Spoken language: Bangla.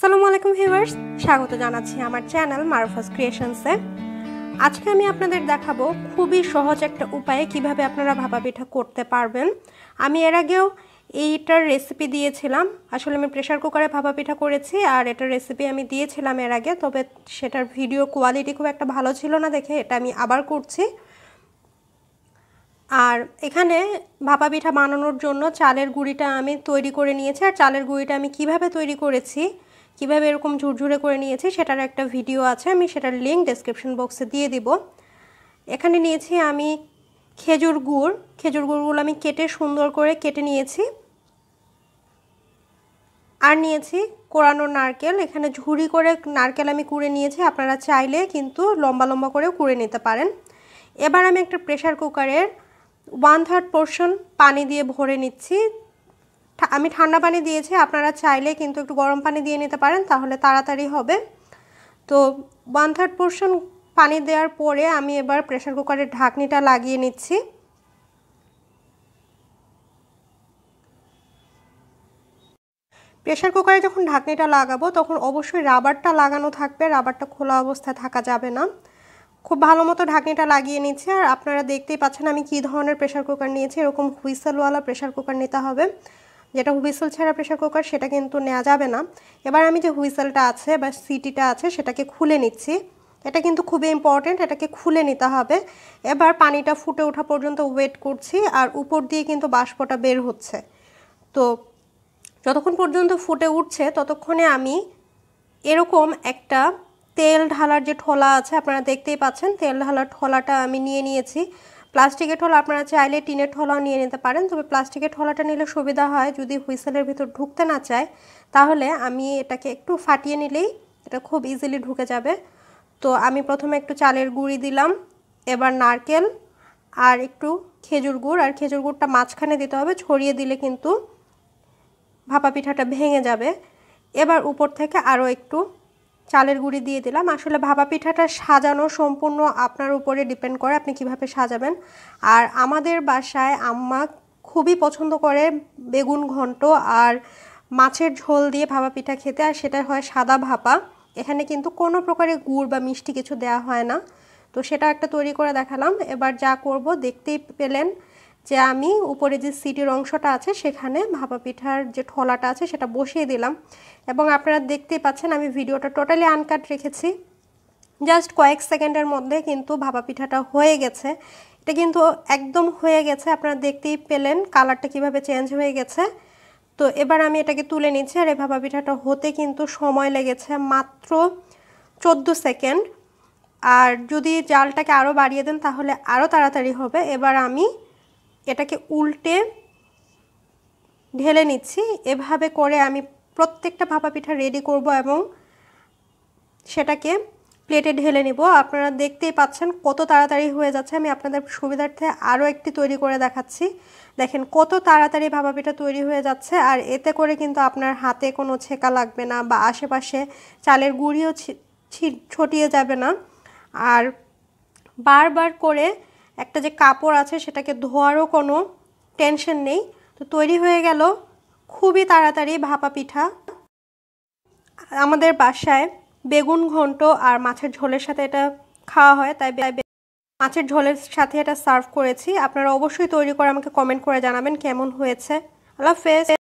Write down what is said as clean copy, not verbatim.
আসসালামু আলাইকুম ভিউয়ার্স, স্বাগত জানাচ্ছি আমার চ্যানেল মারুফাস ক্রিয়েশনসে। আজকে আমি আপনাদের দেখাবো খুবই সহজ একটা উপায়ে কিভাবে আপনারা ভাপা পিঠা করতে পারবেন। আমি এর আগেও এইটার রেসিপি দিয়েছিলাম। আসলে আমি প্রেসার কুকারে ভাপা পিঠা করেছি আর এটার রেসিপি আমি দিয়েছিলাম এর আগে, তবে সেটার ভিডিও কোয়ালিটি খুব একটা ভালো ছিল না দেখে এটা আমি আবার করছি। আর এখানে ভাপা পিঠা বানানোর জন্য চালের গুঁড়িটা আমি তৈরি করে নিয়েছি। আর চালের গুঁড়িটা আমি কিভাবে তৈরি করেছি, কিভাবে এরকম ঝুরঝুরে করে নিয়েছি সেটার একটা ভিডিও আছে, আমি সেটার লিঙ্ক ডেসক্রিপশন বক্সে দিয়ে দিব। এখানে নিয়েছি আমি খেজুর গুড়গুলো আমি কেটে সুন্দর করে কেটে নিয়েছি। আর নিয়েছি কোরানো নারকেল, এখানে ঝুরি করে নারকেল আমি কুড়ে নিয়েছি, আপনারা চাইলে কিন্তু লম্বা লম্বা করেও কুড়ে নিতে পারেন। এবার আমি একটা প্রেসার কুকারের 1/3 পোর্শন পানি দিয়ে ভরে নিচ্ছি। আমি ঠান্ডা পানি দিয়েছি, আপনারা চাইলে কিন্তু একটু গরম পানি দিয়ে নিতে পারেন, তাহলে তাড়াতাড়ি হবে। তো 1/3 পোর্শন পানি দেওয়ার পরে আমি এবার প্রেসার কুকারের ঢাকনিটা লাগিয়ে নিচ্ছি। প্রেসার কুকারে যখন ঢাকনিটা লাগাবো তখন অবশ্যই রাবারটা লাগানো থাকবে, রাবারটা খোলা অবস্থায় থাকা যাবে না। খুব ভালো মতো ঢাকনিটা লাগিয়ে নিচ্ছি। আর আপনারা দেখতেই পাচ্ছেন আমি কী ধরনের প্রেসার কুকার নিয়েছি। এরকম হুইসেলওয়ালা প্রেসার কুকার নিতে হবে, যেটা হুইসেল ছাড়া প্রেসার কুকার সেটা কিন্তু নেওয়া যাবে না। এবার আমি যে হুইসেলটা আছে বা সিটিটা আছে সেটাকে খুলে নিচ্ছি। এটা কিন্তু খুবই ইম্পর্টেন্ট, এটাকে খুলে নিতে হবে। এবার পানিটা ফুটে ওঠা পর্যন্ত ওয়েট করছি, আর উপর দিয়ে কিন্তু বাষ্পটা বের হচ্ছে। তো যতক্ষণ পর্যন্ত ফুটে উঠছে ততক্ষণে আমি এরকম একটা তেল ঢালার যে ঠোলা আছে, আপনারা দেখতেই পাচ্ছেন তেল ঢালার ঠোলাটা আমি নিয়ে নিয়েছি। প্লাস্টিকের ঠোলা আপনারা চাইলে টিনের ঠোলাও নিয়ে নিতে পারেন, তবে প্লাস্টিকের ঠোলাটা নিলে সুবিধা হয়, যদি হুইসেলের ভিতর ঢুকতে না চায় তাহলে আমি এটাকে একটু ফাটিয়ে নিলেই এটা খুব ইজিলি ঢুকে যাবে। তো আমি প্রথমে একটু চালের গুঁড়ি দিলাম, এবার নারকেল আর একটু খেজুর গুড়, আর খেজুর গুড়টা মাঝখানে দিতে হবে, ছড়িয়ে দিলে কিন্তু ভাপা পিঠাটা ভেঙে যাবে। এবার উপর থেকে আরও একটু চালের গুঁড়ি দিয়ে দিলাম। আসলে ভাপা পিঠাটা সাজানো সম্পূর্ণ আপনার উপরে ডিপেন্ড করে আপনি কিভাবে সাজাবেন। আর আমাদের বাসায় আম্মা খুবই পছন্দ করে বেগুন ঘন্ট আর মাছের ঝোল দিয়ে ভাপা পিঠা খেতে, আর সেটা হয় সাদা ভাপা। এখানে কিন্তু কোনো প্রকারের গুড় বা মিষ্টি কিছু দেওয়া হয় না। তো সেটা একটা তৈরি করে দেখালাম। এবার যা করব দেখতেই পেলেন যে আমি উপরে যে সিটির অংশটা আছে সেখানে ভাপা পিঠার যে ঠোলাটা আছে সেটা বসিয়ে দিলাম। এবং আপনারা দেখতেই পাচ্ছেন আমি ভিডিওটা টোটালি আনকাট রেখেছি, জাস্ট কয়েক সেকেন্ডের মধ্যে কিন্তু ভাপা পিঠাটা হয়ে গেছে। এটা কিন্তু একদম হয়ে গেছে, আপনারা দেখতেই পেলেন কালারটা কিভাবে চেঞ্জ হয়ে গেছে। তো এবার আমি এটাকে তুলে নিচ্ছি। আর এই ভাপা পিঠাটা হতে কিন্তু সময় লেগেছে মাত্র 14 সেকেন্ড। আর যদি জালটাকে আরও বাড়িয়ে দেন তাহলে আরও তাড়াতাড়ি হবে। এবার আমি এটাকে উল্টে ঢেলে নিচ্ছি। এভাবে করে আমি প্রত্যেকটা ভাপা পিঠা রেডি করব এবং সেটাকে প্লেটে ঢেলে নিব। আপনারা দেখতেই পাচ্ছেন কত তাড়াতাড়ি হয়ে যাচ্ছে। আমি আপনাদের সুবিধার্থে আরও একটি তৈরি করে দেখাচ্ছি। দেখেন কত তাড়াতাড়ি ভাপা পিঠা তৈরি হয়ে যাচ্ছে, আর এতে করে কিন্তু আপনার হাতে কোনো ছেঁকা লাগবে না বা আশেপাশে চালের গুঁড়িও ছটিয়ে যাবে না। আর বারবার করে একটা যে কাপড় আছে সেটাকে ধোয়ারও কোনো টেনশন নেই। তো তৈরি হয়ে গেল খুবই তাড়াতাড়ি ভাপা পিঠা। আমাদের বাসায় বেগুন ঘন্ট আর মাছের ঝোলের সাথে এটা খাওয়া হয়, তাই মাছের ঝোলের সাথে এটা সার্ভ করেছি। আপনারা অবশ্যই তৈরি করে আমাকে কমেন্ট করে জানাবেন কেমন হয়েছে। আল্লাহ হাফেজ।